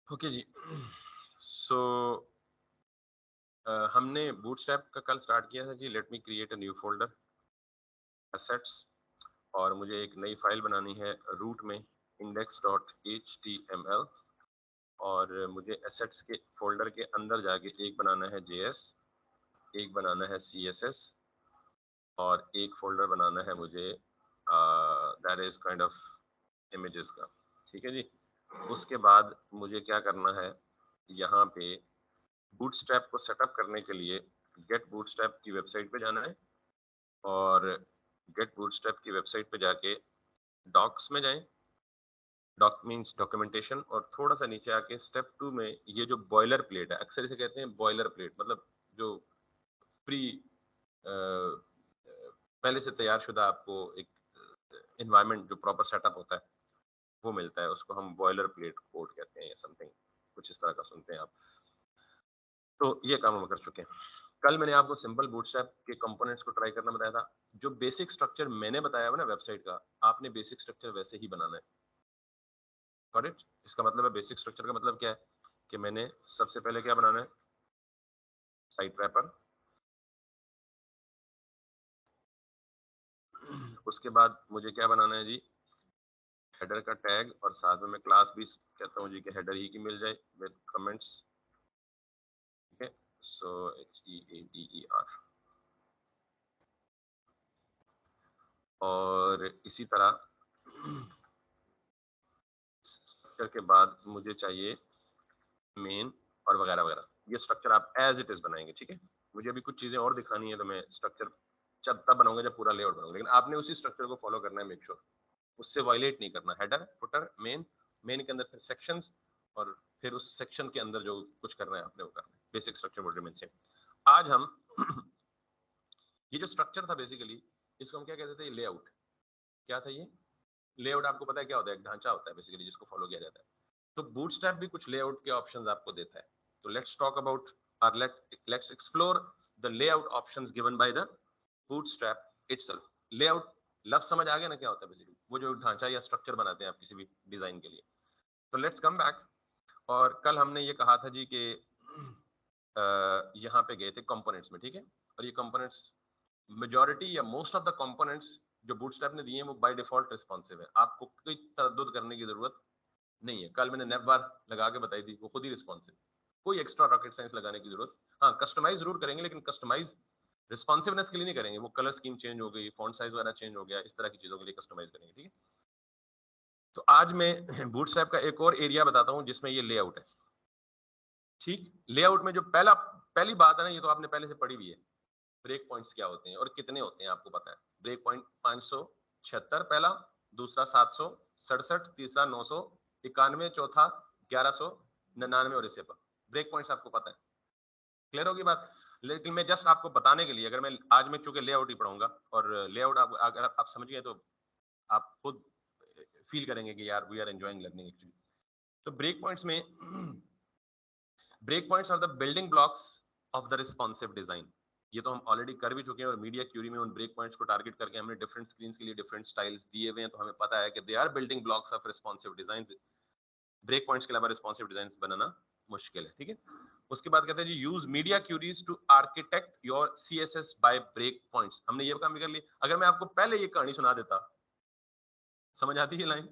Okay जी। सो हमने bootstrap का कल स्टार्ट किया था जी। Let me create a new folder assets, और मुझे एक नई फाइल बनानी है रूट में index.html, और मुझे एसेट्स के फोल्डर के अंदर जाके एक बनाना है JS, एक बनाना है CSS, और एक फोल्डर बनाना है मुझे that is kind of images का। ठीक है जी। उसके बाद मुझे क्या करना है, यहाँ पे बूटस्ट्रैप को सेटअप करने के लिए गेट बूटस्ट्रैप की वेबसाइट पे जाना है, और गेट बूटस्ट्रैप की वेबसाइट पे जाके डॉक्स में जाएं। डॉक मींस डॉक्यूमेंटेशन, और थोड़ा सा नीचे आके स्टेप 2 में ये जो बॉयलर प्लेट है, अक्सर इसे कहते हैं बॉयलर प्लेट, मतलब जो प्री पहले से तैयार शुदा आपको एक एनवायरनमेंट जो प्रॉपर सेटअप होता है वो मिलता है, उसको हम बॉयलर प्लेट कोड कहते हैं या समथिंग, कुछ इस तरह का सुनते हैं आप। तो ये काम हम कर चुके हैं। कल मैंने आपको सिंपल बूटस्ट्रैप के कंपोनेंट्स को ट्राई करना बताया था। जो बेसिक स्ट्रक्चर मैंने बताया हुआ ना वेबसाइट का, आपने बेसिक स्ट्रक्चर वैसे ही बनाना है। Got it? इसका मतलब है बेसिक स्ट्रक्चर का मतलब क्या है कि मैंने सबसे पहले क्या बनाना है, साइट रैपर। उसके बाद मुझे क्या बनाना है जी, हेडर का टैग, और साथ में मैं क्लास भी कहता हूँ जी कि हेडर ही की मिल जाए विद कमेंट्स। ठीक है, सो HEADER। और इसी तरह स्ट्रक्चर के बाद मुझे चाहिए मेन और वगैरह वगैरह। ये स्ट्रक्चर आप एज इट इज बनाएंगे। ठीक है, मुझे अभी कुछ चीजें और दिखानी है, तो मैं स्ट्रक्चर जब तब बनाऊंगा जब पूरा लेआउट बनाऊंगा, लेकिन आपने उसी स्ट्रक्चर को फॉलो करना है। मेक श्योर उससे वायलेट नहीं करना। हेडर, फुटर, मेन, मेन के अंदर फिर सेक्शंस, और फिर उस सेक्शन के अंदर जो कुछ करना है आपने वो करना है। Basic structure would remain same. आज हम ये जो स्ट्रक्चर था बेसिकली, इसको हम क्या कहते थे, लेआउट। क्या था ये लेआउट? आपको पता है क्या होता है? एक ढांचा होता है बेसिकली जिसको फॉलो किया जाता है। तो बूटस्ट्रैप भी कुछ लेआउट के ऑप्शंस आपको देता है। तो लेट्स टॉक अबाउट और let's explore the layout options given by the bootstrap itself. Layout लफ्ज समझ आ गया ना क्या होता है? बेसिकली वो जो ढांचा या स्ट्रक्चर बनाते हैं आप किसी भी डिजाइन के लिए। तो लेट्स कम बैक। और कल हमने ये कहा था जी कि यहाँ पे गए थे कंपोनेंट्स में। ठीक है, और ये कंपोनेंट्स मेजॉरिटी या मोस्ट ऑफ द कंपोनेंट्स जो बूटस्ट्रैप ने दिए हैं वो बाय डिफॉल्ट रिस्पॉन्सिव है। आपको कोई तरद्दुद करने की जरूरत नहीं है। कल मैंने नेव बार लगा के बताई थी, वो खुद ही रिस्पॉन्सिव। कोई एक्स्ट्रा रॉकेट साइंस लगाने की जरूरत, हाँ कस्टमाइज जरूर करेंगे, लेकिन कस्टमाइज रिस्पॉन्सिवनेस के लिए नहीं करेंगे। वो कलर स्कीम चेंज हो गई, फॉन्ट साइज वगैरह चेंज हो गया, इस तरह की चीजों के लिए कस्टमाइज करेंगे। ठीक है, तो आज मैं बूटस्ट्रैप का एक और एरिया बताता हूँ जिसमें ये लेआउट है। ठीक, लेआउट में जो पहली बात है ना, ये तो आपने पहले से पढ़ी हुई है। ब्रेक पॉइंट्स क्या होते हैं और कितने होते हैं आपको पता है। ब्रेक पॉइंट 576 पहला, दूसरा 767, तीसरा 991, चौथा 1199 और इसे पर। ब्रेक पॉइंट्स आपको पता है। क्लियर होगी बात? लेकिन मैं जस्ट आपको बताने के लिए, अगर मैं आज मैं चूंकि लेआउट ही पढ़ाऊंगा, और लेआउट आप अगर आप समझ गए तो आप खुद फील करेंगे कि यार we are enjoying learning actually. तो ब्रेक पॉइंट्स में break points are the building blocks of the responsive design. ये तो हम ऑलरेडी कर भी चुके हैं, और मीडिया क्यूरी में उन ब्रेक पॉइंट्स को टारगेट करके हमने डिफरेंट स्क्रीन के लिए डिफरेंट स्टाइल्स दिए हुए हैं। तो हमें पता है कि they are building blocks of responsive design. Break points के अलावा रिस्पॉन्सिव डिजाइन बनाना मुश्किल है। ठीक है, उसके बाद कहते हैं जी use media queries to architect your CSS by break points. हमने ये काम भी कर लिया। अगर मैं आपको पहले ये कहानी सुना देता, समझ आती है लाइन?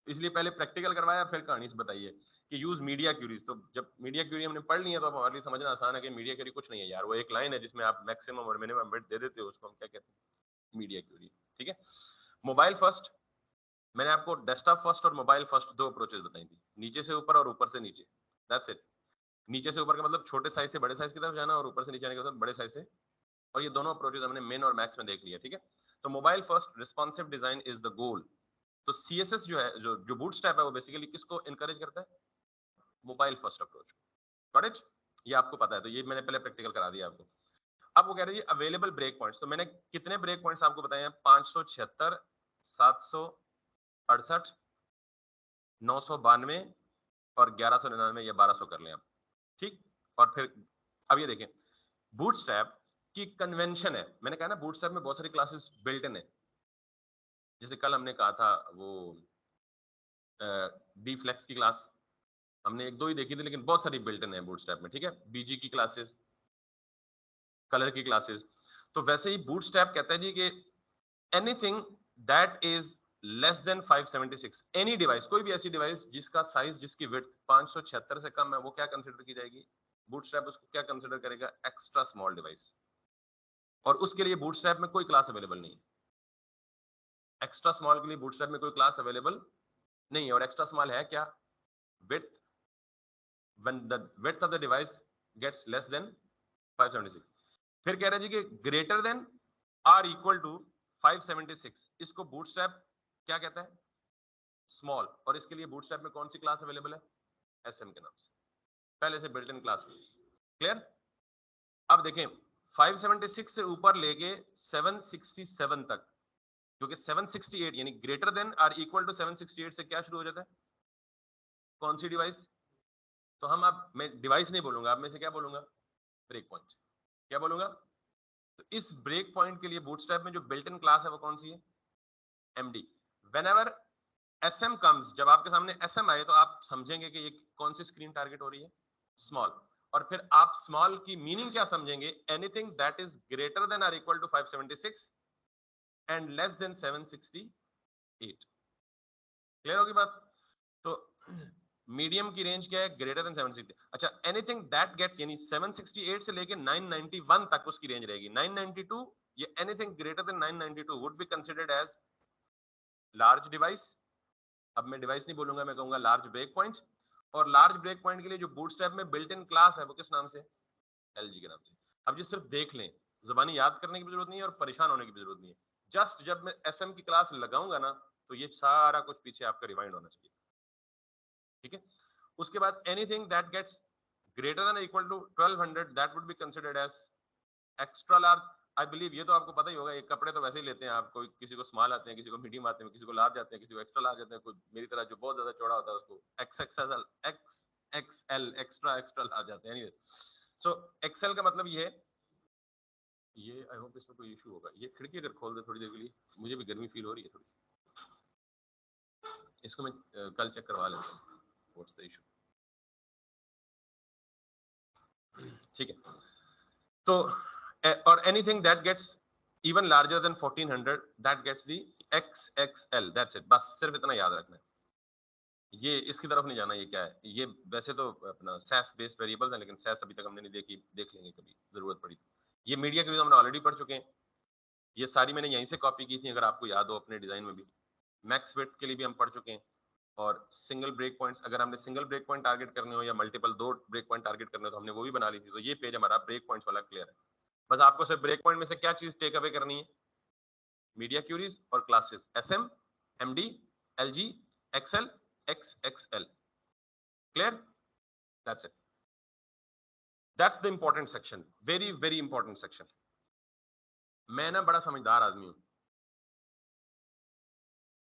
इसलिए पहले प्रैक्टिकल करवाया फिर कहानी से बताइए कि यूज मीडिया क्यूरीज। तो जब मीडिया क्यूरी हमने पढ़ ली है तो अब हमारे लिए समझना आसान है कि मीडिया क्यूरी कुछ नहीं है यार, वो एक लाइन है जिसमें आप मैक्सिमम और मिनिमम बिट दे देते हो, उसको हम क्या कहते हैं, मीडिया क्यूरी। ठीक है, मोबाइल फर्स्ट। मैंने आपको डेस्कटॉप फर्स्ट और मोबाइल फर्स्ट दो अप्रोचेस बताई थी, नीचे से ऊपर और ऊपर से नीचे। That's it. नीचे से ऊपर का मतलब छोटे साइज से बड़े साइज की तरफ जाना, और ऊपर से नीचे आने का मतलब बड़े साइज से। और ये दोनों अप्रोचेस हमने मेन और मैक्स में देख लिया। ठीक है, तो mobile first responsive design is the goal. तो CSS जो है, जो बूटस्ट्रैप है, वो बेसिकली किसको इनकरेज करता है? Mobile first approach. Got it? ये आपको पता है, तो ये मैंने पहले प्रैक्टिकल करा दिया आपको। अब वो कह रहे हैं अवेलेबल ब्रेक पॉइंट्स। तो मैंने कितने ब्रेक पॉइंट्स आपको बताए हैं? 576, 768, 992 और 1199 या 1200 कर लें आप। ठीक, और फिर अब ये देखें, बूटस्ट्रैप की कन्वेंशन है। मैंने कहा ना बूटस्ट्रैप में बहुत सारी क्लासेस बिल्ट इन है। जैसे कल हमने कहा था वो डी फ्लेक्स की क्लास, हमने एक दो ही देखी थी, लेकिन बहुत सारी बिल्ट इन है बूटस्ट्रैप में, ठीक है। बीजी की क्लासेस, कलर की क्लासेस। तो वैसे ही बूटस्ट्रैप कहता है जी कि anything that is less than 576, any device, कोई भी ऐसी डिवाइस जिसका साइज, जिसकी विड्थ 576 से कम है, वो क्या कंसिडर की जाएगी? बूटस्ट्रैप उसको क्या कंसिडर करेगा? Extra small device. और उसके लिए बूटस्ट्रैप में कोई क्लास अवेलेबल नहीं है। एक्स्ट्रा स्मॉल के लिए बूटस्ट्रैप में कोई क्लास अवेलेबल नहीं है। और एक्स्ट्रा स्मॉल है क्या? Width, when the width of the device gets less than 576। फिर कह रहे हैं जी कि greater than or equal to 576, इसको बूटस्ट्रैप क्या कहता है? स्मॉल। और इसके लिए बूटस्ट्रैप में कौन सी क्लास अवेलेबल है? एसएम के नाम से, पहले से बिल्ट इन क्लास में। क्लियर? अब देखें, 576 से ऊपर लेके 767 तक, क्योंकि 768 यानी greater than or equal to 768 से क्या शुरू हो जाता है? कौन सी डिवाइस? तो हम, अब मैं डिवाइस नहीं बोलूंगा, अब मैं से क्या बोलूंगा? Break point. क्या बोलूंगा? तो इस ब्रेक पॉइंट के लिए बूटस्ट्रैप में जो बिल्ट इन क्लास है वो कौन सी है? एमडी। व्हेनेवर एसएम कम्स, जब आपके सामने एसएम आए तो आप समझेंगे कि ये कौन सी स्क्रीन टारगेट हो रही है? स्मॉल। और फिर आप स्मॉल की मीनिंग क्या समझेंगे? Anything that is greater than or equal to 576 and less than 768। Clear होगी बात? तो मीडियम की रेंज क्या है? Greater than 760। अच्छा, एनीथिंग दैट गेट्स, यानी 768 से लेके 991 तक उसकी रेंज रहेगी। 992, ये anything greater than 992 would be considered as large device. अब मैं डिवाइस नहीं बोलूंगा, मैं कहूंगा लार्ज ब्रेक पॉइंट। और लार्ज ब्रेक पॉइंट के लिए जो बूटस्ट्रैप में बिल्ट इन क्लास है वो किस नाम से? एलजी के नाम से। अब ये सिर्फ देख लें, जुबानी याद करने की भी जरूरत नहीं है और परेशान होने की भी जरूरत नहीं है। जस्ट जब मैं एसएम की क्लास लगाऊंगा ना, तो ये सारा कुछ पीछे आपका रिवाइंड होना चाहिए, ठीक है। उसके बाद anything that gets greater than equal to 1200 that would be considered as extra large. I believe ये तो आपको पता ही होगा, ये कपड़े तो वैसे ही लेते हैं आप, कोई किसी को स्मॉल आते हैं, किसी को मीडियम आते हैं, किसी को लार्ज आते हैं, किसी को एक्स्ट्रा लार्ज आते हैं, कोई मेरी तरह जो बहुत ज्यादा चौड़ा होता है उसको XXL, XXL, extra extra large आते हैं। सो एक्सएल का मतलब ये है, ये आई होप इसमें कोई इशू होगा। ये खिड़की अगर खोल दे थोड़ी देर के लिए, मुझे भी गर्मी फील हो रही है थोड़ी। इसको मैं कल चेक करवा लेता हूँ, व्हाट्स द इशू। ठीक है। तो और anything that gets even larger than 1400 that gets the XXL, that's it. बस सिर्फ इतना याद रखना है। ये इसकी तरफ नहीं जाना, ये क्या है? ये वैसे तो अपना सैस बेस्ड वेरिएबल्स है, लेकिन सैस अभी तक हमने नहीं देखी, देख लेंगे कभी जरूरत पड़ी। ये मीडिया के लिए हमने ऑलरेडी पढ़ चुके हैं। ये सारी मैंने यहीं से कॉपी की थी, अगर आपको याद हो अपने डिजाइन में भी। मैक्स विड्थ के लिए भी हम पढ़ चुके हैं। और सिंगल ब्रेक पॉइंट्स, अगर हमने सिंगल ब्रेक पॉइंट टारगेट करने हो या मल्टीपल दो ब्रेक पॉइंट टारगेट करने हो तो हमने वो भी बना ली थी। तो ये पेज हमारा ब्रेक पॉइंट्स वाला क्लियर है। बस आपको सिर्फ ब्रेक पॉइंट में से क्या चीज टेक अवे करनी है? मीडिया क्यूरीज और classes, SM, MD, LG, XL, XXL. Clear? That's it. That's the important section, very very important section. मैं ना बड़ा समझदार आदमी हूँ,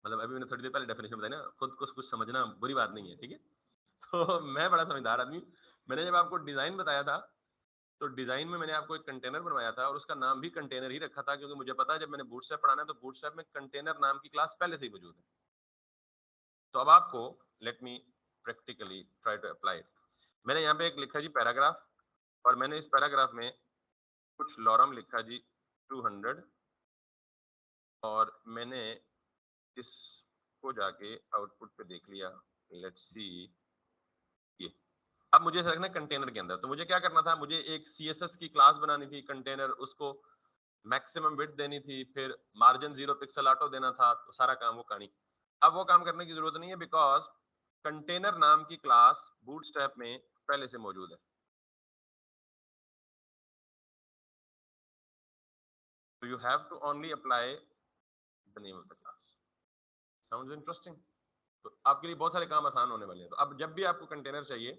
मतलब अभी मैंने थोड़ी देर पहले डेफिनेशन बताई ना, खुद को कुछ समझना बुरी बात नहीं है, ठीक है। तो मैं बड़ा समझदार आदमी। मैंने जब आपको डिजाइन बताया था, तो डिजाइन में मैंने आपको एक कंटेनर बनवाया था और उसका नाम भी कंटेनर ही रखा था, क्योंकि मुझे पता है जब मैंने बूटस्ट्रैप पढ़ाना है तो बूटस्ट्रैप में कंटेनर नाम की क्लास पहले से ही मौजूद है। तो अब आपको, let me practically try to apply it. मैंने यहाँ पे एक लिखा जी पैराग्राफ, और मैंने इस पैराग्राफ में कुछ लॉरम लिखा जी 200, और मैंने इसको जाके आउटपुट पे देख लिया। लेट्स सी, ये अब मुझे ऐसा रखना है कंटेनर के अंदर। तो मुझे क्या करना था? मुझे एक CSS की क्लास बनानी थी कंटेनर, उसको मैक्सिमम विड्थ देनी थी, फिर मार्जिन 0 पिक्सल ऑटो देना था। तो सारा काम वो कहानी, अब वो काम करने की जरूरत नहीं है, बिकॉज कंटेनर नाम की क्लास बूटस्ट्रैप में पहले से मौजूद है। तो you have to only apply the name of the class. Sounds interesting? तो आपके लिए बहुत सारे काम आसान होने वाले हैं। तो अब जब भी आपको कंटेनर चाहिए,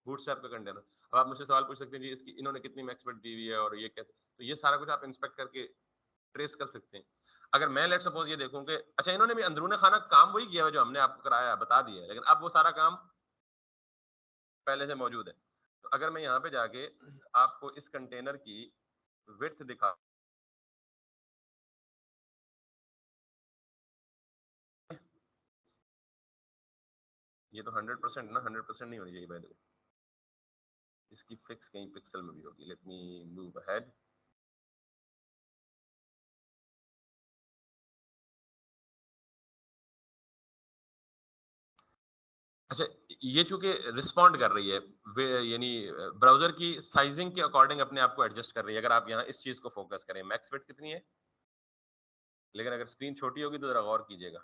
बूटस्ट्रैप का कंटेनर, अब आप मुझसे सवाल पूछ सकते हैं जी इसकी इन्होंने कितनी मैक्स विड्थ दी हुई है और ये कैसे, तो ये सारा कुछ आप इंस्पेक्ट करके ट्रेस कर सकते हैं। अगर मैं लेट सपोज ये देखूं कि अच्छा इन्होंने भी अंदरूनी खाना काम वही किया है जो हमने आपको कराया, बता दिया है, लेकिन अब वो सारा काम पहले से मौजूद है। तो अगर मैं यहाँ पे जाके आपको इस कंटेनर की विड्थ दिखा, ये तो 100% ना, 100% नहीं होनी चाहिए बाय द वे, इसकी फिक्स कहीं पिक्सल में भी होगी। Let me move ahead. अच्छा, ये चूंकि रिस्पॉन्ड कर रही है, यानी ब्राउजर की साइजिंग के अकॉर्डिंग अपने आप को एडजस्ट कर रही है। अगर आप यहाँ इस चीज को फोकस करें, मैक्स विड्थ कितनी है, लेकिन अगर स्क्रीन छोटी होगी तो जरा गौर कीजिएगा,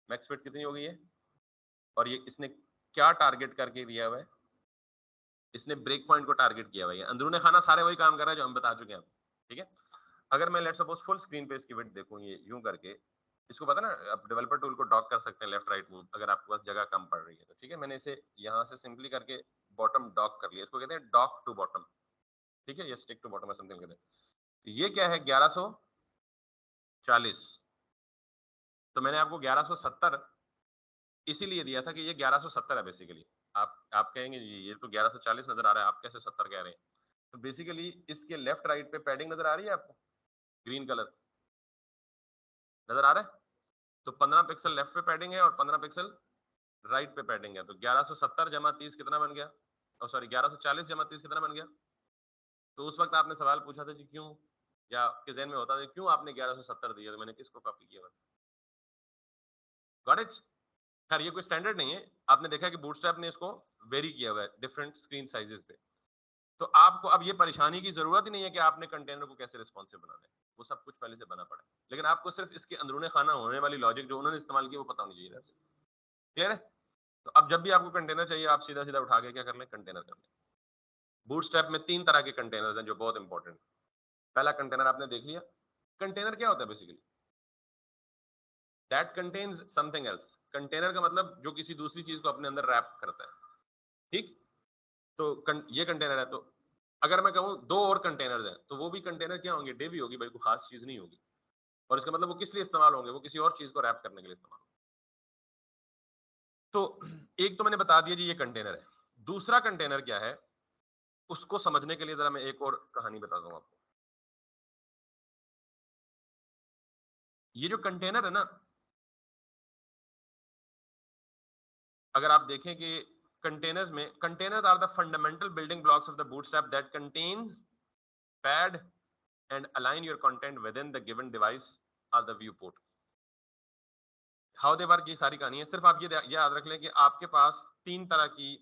मैक्स विड्थ कितनी हो गई है, और ये इसने क्या टारगेट करके दिया हुआ है, इसने ब्रेक पॉइंट को टारगेट किया हुआ है। अंदरूनी खाना सारे वही काम कर रहा है जो हम बता चुके हैं आपको, ठीक है। अगर मैं लेट सपोज फुल स्क्रीन पे इसकी विड्थ देखूं, ये यूं करके, इसको पता ना आप डेवलपर टूल को डॉक कर सकते हैं, लेफ्ट राइट मूव, अगर आपके पास जगह कम पड़ रही है तो, ठीक है। मैंने इसे यहाँ से सिंपली करके बॉटम डॉक कर लिया, इसको कहते हैं डॉक टू बॉटम, ठीक है, ये स्टिक टू बॉटम समथिंग कहते हैं। ये क्या है, 1140। तो मैंने आपको 1170 इसीलिए दिया था कि ये 1170 है बेसिकली। आप कहेंगे ये तो 1140 नजर आ रहा है, आप कैसे 70 कह रहे हैं। तो बेसिकली इसके लेफ्ट राइट पे पैडिंग नजर आ रही है आपको, ग्रीन कलर नजर आ रहा है। तो 15 पिक्सल लेफ्ट पे पैडिंग है और 15 पिक्सल राइट पे पैडिंग है। तो 1170 जमा 30 कितना बन गया, और सॉरी 1140 जमा 30 कितना बन गया। तो उस वक्त आपने सवाल पूछा था कि क्यों, या आपके जहन में होता था क्यों आपने 1170 दिया, तो मैंने किसको कॉपी किया। Got it. खैर ये कोई स्टैंडर्ड नहीं है, आपने देखा कि बूटस्ट्रैप ने इसको वेरी किया हुआ है डिफरेंट स्क्रीन साइजेस पे। तो आपको अब ये परेशानी की जरूरत ही नहीं है कि आपने कंटेनर को कैसे रिस्पॉन्सिव बनाना है, वो सब कुछ पहले से बना पड़ा है। लेकिन आपको सिर्फ इसके अंदरूनी खाना होने वाली लॉजिक जो उन्होंने इस्तेमाल की वो पता होनी चाहिए। क्लियर है। तो अब जब भी आपको कंटेनर चाहिए, आप सीधा सीधा उठा के क्या कर लें, कंटेनर कर लें। बूटस्ट्रैप में 3 तरह के कंटेनर्स हैं जो बहुत इंपॉर्टेंट। पहला कंटेनर आपने देख लिया। कंटेनर क्या होता है basically, that contains something else. Container का मतलब जो किसी दूसरी चीज को अपने अंदर रैप करता है, ठीक। तो ये कंटेनर है। तो अगर मैं कहूँ 2 और कंटेनर हैं, तो वो भी कंटेनर क्या होंगे, डे भी होगी भाई, कोई खास चीज नहीं होगी। और इसका मतलब वो किस लिए इस्तेमाल होंगे, वो किसी और चीज को रैप करने के लिए इस्तेमाल होंगे। तो एक तो मैंने बता दिया जी ये कंटेनर है। दूसरा कंटेनर क्या है, उसको समझने के लिए जरा मैं एक और कहानी बताता हूँ आपको। ये जो कंटेनर है ना, अगर आप देखें कि containers are the fundamental building blocks of the Bootstrap that contain pad and align your content within the given device और the viewport. How they work, ये सारी कहानी है। सिर्फ आप ये याद रख लें कि आपके पास 3 तरह की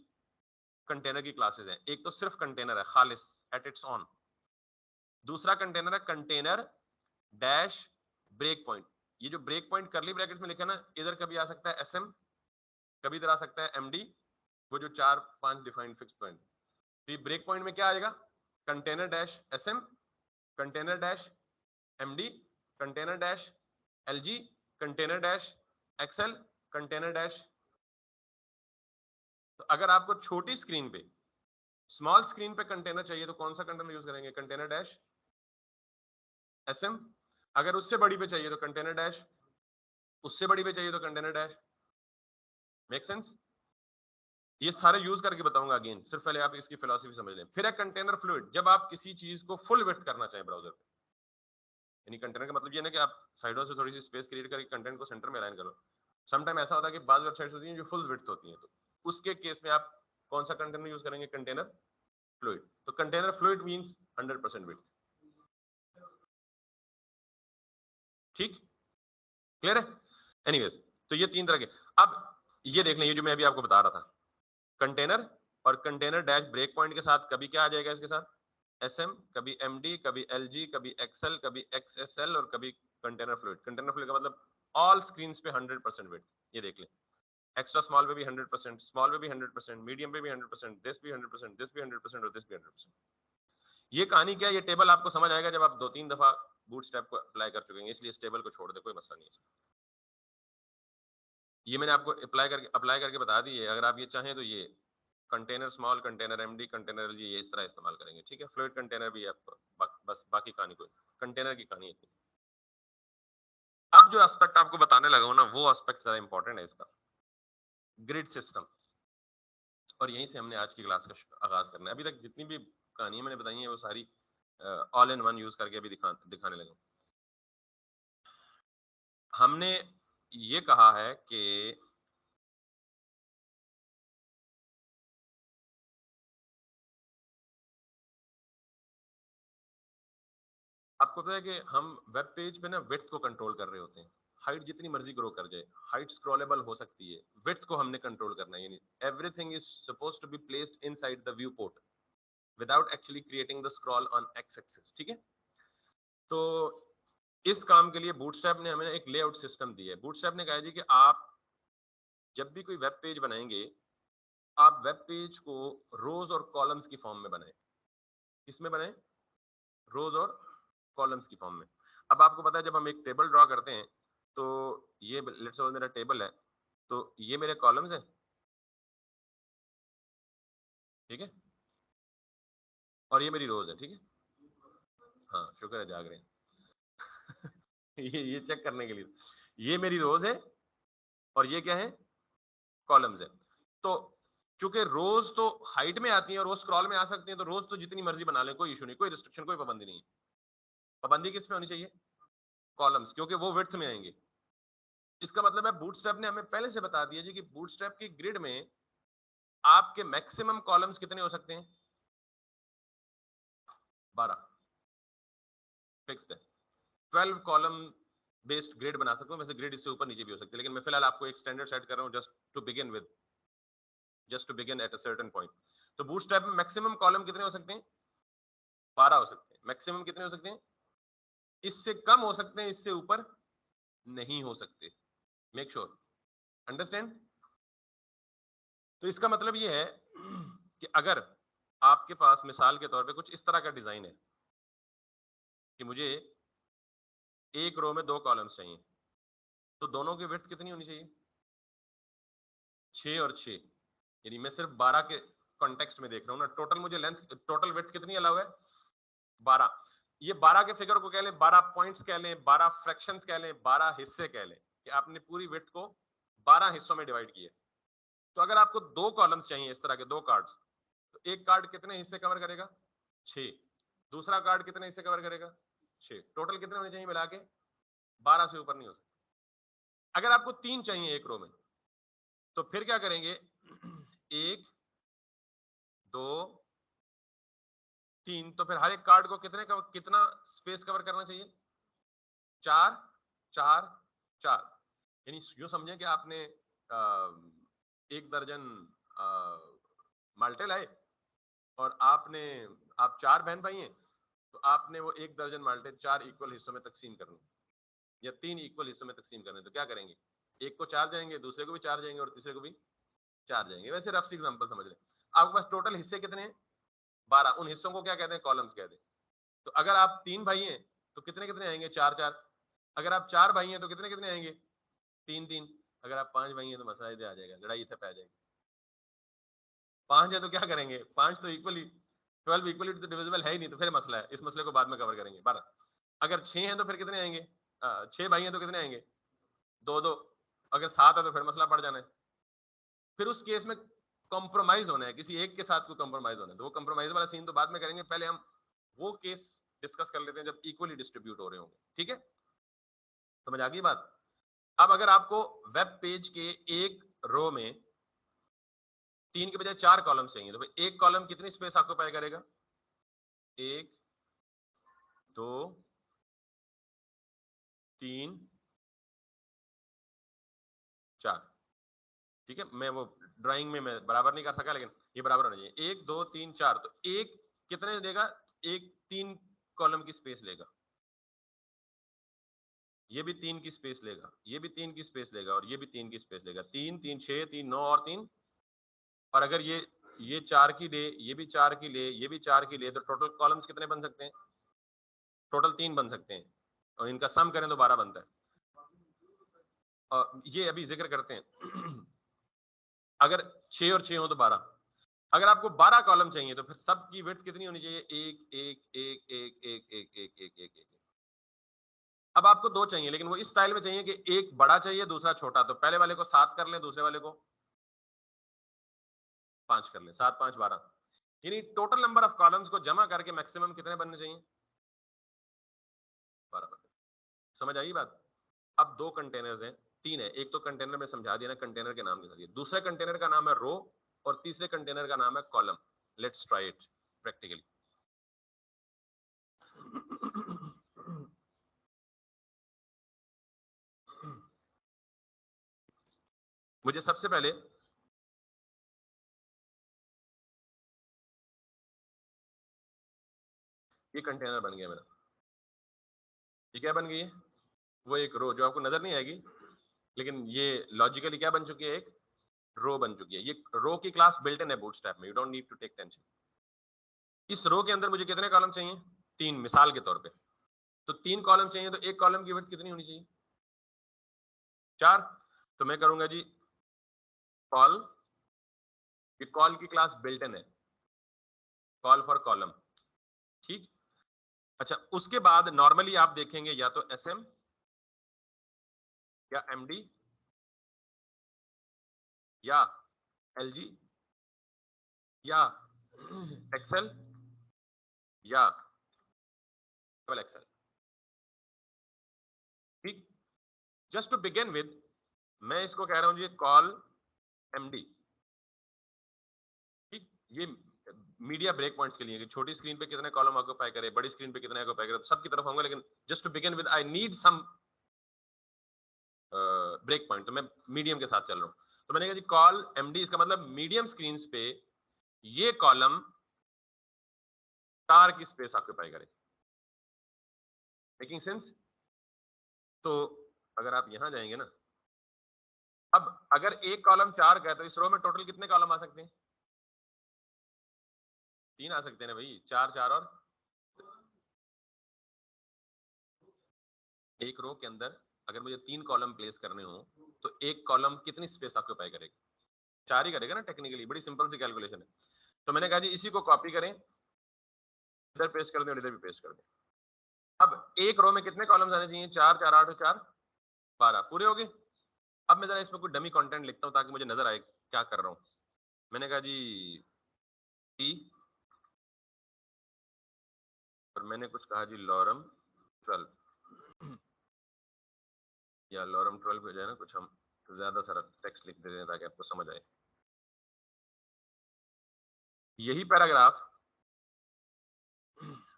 कंटेनर की क्लासेस हैं। एक तो सिर्फ कंटेनर है खालिस एट इट्स ऑन। दूसरा कंटेनर है कंटेनर डैश ब्रेक पॉइंट। ये जो ब्रेक पॉइंट करली ब्रैकेट में लिखा है ना, इधर कभी आ सकता है एसएम, कभी इधर आ सकता है एमडी, वो जो 4-5 डिफाइंड फिक्स पॉइंट। तो ये ब्रेक पॉइंट में क्या आएगा, container dash SM, container dash MD, container dash LG, container dash XL, container dash. तो अगर आपको छोटी स्क्रीन पे, स्मॉल स्क्रीन पे कंटेनर चाहिए तो कौन सा कंटेनर यूज करेंगे, कंटेनर डैश एसएम। अगर उससे बड़ी पे चाहिए तो कंटेनर डैश, उससे बड़ी पे चाहिए तो कंटेनर डैश। Make sense. ये सारे यूज करके बताऊंगा अगेन, सिर्फ पहले आप इसकी फिलॉसफी समझ लें। फिर है कंटेनर फ्लूइड, जब आप किसी चीज को फुल विड्थ करना चाहें ब्राउजर पे। यानी कंटेनर का मतलब ये ना कि आप साइडों से थोड़ी सी स्पेस क्रिएट करके कंटेंट को सेंटर में अलाइन करो। समटाइम ऐसा होता है कि बाज वेबसाइट्स होती हैं जो फुल विड्थ होती हैं, तो उसके केस में आप कौन सा कंटेनर यूज करेंगे, कंटेनर फ्लूइड। तो कंटेनर फ्लूइड मींस 100% विड्थ। ठीक, क्लियर है। एनीवेज, तो ये 3 तरह के। अब ये देख लें, ये जो मैं अभी आपको बता रहा था, कंटेनर और कंटेनर डैश ब्रेक पॉइंट के साथ कभी क्या आ जाएगा इसके साथ, एसएम, कभी एमडी, कभी एलजी, कभी एक्सएल, कभी एक्सएसएल, और कभी कंटेनर फ्लूइड। कंटेनर फ्लूइड का मतलब ऑल स्क्रीन्स पे 100% विड्थ। ये देख लें, एक्स्ट्रा स्मॉल पे भी 100%, स्मॉल पे भी 100%, मीडियम पे भी 100%, दिस भी 100%, दिस भी 100% और दिस भी 100%। ये कहानी क्या है, ये टेबल आपको समझ आएगा जब आप 2-3 दफा बूटस्ट्रैप को अप्लाई कर चुके हैं, इसलिए इस टेबल को छोड़ दे, कोई मसला नहीं है। ये मैंने आपको अप्लाई करके बता दी है। अगर आप ये चाहें तो ये container small, container MD, container LG, ये इस तरह इस्तेमाल करेंगे, ठीक है। फ्लूइड कंटेनर भी आपको बस बाकी कहानी कोई, कंटेनर की कहानी इतनी। अब जो एस्पेक्ट आपको बताने लगा हूं ना, वो एस्पेक्ट जरा इंपॉर्टेंट है इसका, ग्रिड सिस्टम। और यहीं से हमने आज की क्लास का आगाज करना है। अभी तक जितनी भी कहानियां मैंने बताई हैं वो सारी ऑल इन वन यूज करके अभी दिखाने लगा। हमने ये कहा है कि आपको पता है कि हम वेब पेज पे ना विड्थ को कंट्रोल कर रहे होते हैं, हाइट जितनी मर्जी ग्रो कर जाए, हाइट स्क्रॉलेबल हो सकती है, विड्थ को हमने कंट्रोल करना है, यानी everything is supposed to be placed inside the viewport without actually creating the scroll on X axis, ठीक है। तो इस काम के लिए बूटस्ट्रैप ने हमें एक लेआउट सिस्टम दिया है। बूटस्ट्रैप ने कहा जी कि आप जब भी कोई वेब पेज बनाएंगे, आप वेब पेज को रोज और कॉलम्स की फॉर्म में बनाएं। किसमें बनाएं? रोज और कॉलम्स की फॉर्म में। अब आपको पता है जब हम एक टेबल ड्रॉ करते हैं तो ये लेट्स सपोज मेरा टेबल है, तो ये मेरे कॉलम्स हैं, ठीक है, और ये मेरी रोज है, ठीक है। हाँ शुक्र है जाग रहे हैं। ये चेक करने के लिए, ये मेरी रोज है और ये क्या है? कॉलम्स है। तो चूंकि रोज तो हाइट में आती है और वो स्क्रॉल में आ सकती है, तो रोज तो जितनी मर्जी बना ले, कोई इशू नहीं, कोई रिस्ट्रिक्शन, कोई पाबंदी नहीं है। पाबंदी किस पे होनी चाहिए? कॉलम्स, क्योंकि वो विड्थ में आएंगे। इसका मतलब है बूटस्ट्रैप ने हमें पहले से बता दिया जी कि बूटस्ट्रैप की ग्रिड में आपके मैक्सिमम कॉलम्स कितने हो सकते हैं? 12 फिक्स्ड है। 12 कॉलम बेस्ड ग्रिड बना सकता हूं, वैसे ग्रिड इससे ऊपर नीचे भी हो सकती है, लेकिन मैं फिलहाल आपको एक स्टैंडर्ड सेट कर रहा हूं just to begin at a certain point. तो बूटस्ट्रैप में मैक्सिमम कॉलम कितने हो सकते हैं? 12 हो सकते हैं। मैक्सिमम कितने हो सकते हैं? इससे कम हो सकते हैं, इससे ऊपर नहीं हो सकते। Make sure understand. तो इसका मतलब ये है कि अगर आपके पास मिसाल के तौर पे कुछ इस तरह का डिजाइन है कि मुझे एक रो में 2 कॉलम्स चाहिए, तो दोनों की विड्थ कितनी होनी चाहिए? 6 और 6, यानी मैं सिर्फ 12 के कॉन्टेक्स्ट में देख रहा हूं ना। टोटल मुझे लेंथ, टोटल विड्थ कितनी अलाउ है? 12। ये 12 के फिगर को कह लें, 12 पॉइंट्स कह लें, 12 फ्रैक्शंस कह लें, 12 हिस्से कह लें, कि आपने पूरी विड्थ को 12 हिस्सों में डिवाइड किया। तो अगर आपको 2 कॉलम्स चाहिए, इस तरह के 2 कार्ड्स, तो एक कार्ड कितने हिस्से कवर करेगा? 6। दूसरा कार्ड कितने हिस्से कवर करेगा? 6। टोटल कितने होने चाहिए मिला के? 12 से ऊपर नहीं हो सकता। अगर आपको 3 चाहिए एक रो में, तो फिर क्या करेंगे? 1 2 3, तो फिर हर एक कार्ड को कितना स्पेस कवर करना चाहिए? 4 4 4। यानी यूं समझें कि आपने 1 दर्जन माल्टे लाए और आप 4 बहन भाई हैं, तो आपने वो 1 दर्जन माल्टे 4 इक्वल हिस्सों में तकसीम करने, या 3 इक्वल हिस्सों में तकसीम करने। तो क्या करेंगे? एक को 4 जाएंगे, दूसरे को भी 4 जाएंगे और तीसरे को भी 4 जाएंगे। वैसे रफ सी एग्जांपल समझ लें। आपके पास टोटल हिस्से कितने हैं? 12। उन हिस्सों को क्या कहते हैं? कॉलम्स कहते हैं। तो अगर आप 3 भाई हैं तो कितने कितने आएंगे? 4 4। अगर आप 4 भाई हैं तो कितने कितने आएंगे? 3 3। अगर आप 5 भाई हैं तो मसला इधर आ जाएगा, लड़ाई इधर पे आ जाएगी। 5 है तो क्या करेंगे? 5 तो इक्वली 12 इक्वली तो डिविजिबल है ही नहीं, तो फिर मसला है, इस मसले को बाद में कवर करेंगे। 12। अगर 6 हैं तो फिर कितने आएंगे? 6 भाई हैं तो कितने आएंगे? 2 2। अगर 7 है तो फिर मसला पड़ जाना है। फिर उस केस में कॉम्प्रोमाइज होना है, किसी एक के साथ को कॉम्प्रोमाइज होना है। तो वो कॉम्प्रोमाइज वाला सीन तो बाद में करेंगे, पहले हम वो केस डिस्कस कर लेते हैं जब इक्वली डिस्ट्रीब्यूट हो रहे होंगे, ठीक है। समझ आ गई बात? अब अगर आपको वेब पेज के एक रो में 3 के बजाय 4 कॉलम चाहिए, तो भाई एक कॉलम कितनी स्पेस ऑक्यूपाई करेगा? 1 2 3 4, ठीक है। मैं वो ड्राइंग में मैं बराबर नहीं कर सका, लेकिन ये बराबर होना चाहिए। 1 2 3 4, तो एक कितने देगा? एक 3 कॉलम की स्पेस लेगा, ये भी 3 की स्पेस लेगा, ये भी 3 की स्पेस लेगा, और ये भी 3 की स्पेस लेगा। 3 3 6 3 9 और 3। और अगर ये 4 की ले, ये भी 4 की ले, ये भी 4 की ले, तो टोटल कॉलम्स कितने बन सकते हैं? टोटल 3 बन सकते हैं, और इनका सम करें तो 12 बनता है। और ये अभी जिक्र करते हैं। अगर 6 और 6 हो तो 12। अगर आपको 12 कॉलम चाहिए तो फिर सबकी विड्थ कितनी होनी चाहिए? 1 1 1 1 1 1 1 1 1 1। अब आपको 2 चाहिए, लेकिन वो इस स्टाइल में चाहिए कि एक बड़ा चाहिए दूसरा छोटा। तो पहले वाले को 7 कर लें, दूसरे वाले को 5 कर लें। 7 5 12, यानी टोटल नंबर ऑफ कॉलम्स को जमा करके मैक्सिमम कितने बनने चाहिए? 12 बनने। समझ आई बात? अब 2 कंटेनर्स हैं, 3 है। एक तो कंटेनर में समझा दिया ना, कंटेनर के नाम के साथ। दूसरे कंटेनर का नाम है रो और तीसरे कंटेनर का नाम है column. Let's try it practically. मुझे सबसे पहले ये कंटेनर बन गया मेरा, ये क्या बन गई है, वो एक रो जो आपको नजर नहीं आएगी, लेकिन ये लॉजिकली क्या बन चुकी है, एक रो बन चुकी है। ये रो की क्लास बिल्ट इन है बूटस्ट्रैप में, you don't need to take tension. इस रो के अंदर मुझे कितने कॉलम चाहिए, 3, मिसाल के तौर पे। तो 3 कॉलम चाहिए, तो एक कॉलम की विड्थ कितनी होनी चाहिए, 4। तो मैं करूंगा जी कॉल, ये कॉल की क्लास बिल्ट इन है, कॉल फॉर कॉलम, ठीक। अच्छा, उसके बाद नॉर्मली आप देखेंगे या तो एसएम या एमडी या एलजी या एक्सेल या डबल एक्सेल, ठीक। जस्ट टू बिगिन विद मैं इसको कह रहा हूं जी कॉल एमडी, ठीक। ये मीडिया ब्रेक पॉइंट्स के लिए कि छोटी स्क्रीन पे कितने कॉलम ऑक्यूपाई करे, बड़ी स्क्रीन पे कितने ऑक्यूपाई करे, तो सब की तरफ होंगे, लेकिन just to begin with I need some break point, तो मैं मीडियम के साथ चल रहा हूं। तो मैंने कहा जी कॉल एमडी, इसका मतलब मीडियम स्क्रीन पे ये कॉलम 4 की स्पेस ऑक्यूपाई करे। Making sense? तो अगर आप यहां जाएंगे ना, अब अगर एक कॉलम 4 का है तो इस रो में टोटल कितने कॉलम आ सकते हैं, 3 आ सकते हैं ना भाई, 4 4 और एक रो के अंदर अगर मुझे 3 कॉलम प्लेस करने हो तो एक कॉलम कितनी स्पेस ऑक्यूपाई करेगा, 4 ही करेगा ना टेक्निकली, बड़ी सिंपल सी कैलकुलेशन है। तो मैंने कहा जी इसी को कॉपी करें, इधर पेस्ट कर दें और इधर भी पेस्ट कर दें। अब एक रो में कितने कॉलम्स आने चाहिए, 4 4 8 और 4 12, पूरे हो गए। अब मैं जरा इसमें कोई डमी कंटेंट लिखता हूं ताकि मुझे नजर आए क्या कर रहा हूं। मैंने कहा जी टी, और मैंने कुछ कहा जी लॉरम 12 या लॉरम 12 हो जाए ना, कुछ हम ज्यादा सारा टेक्स्ट लिख देते हैं ताकि आपको समझ आए। यही पैराग्राफ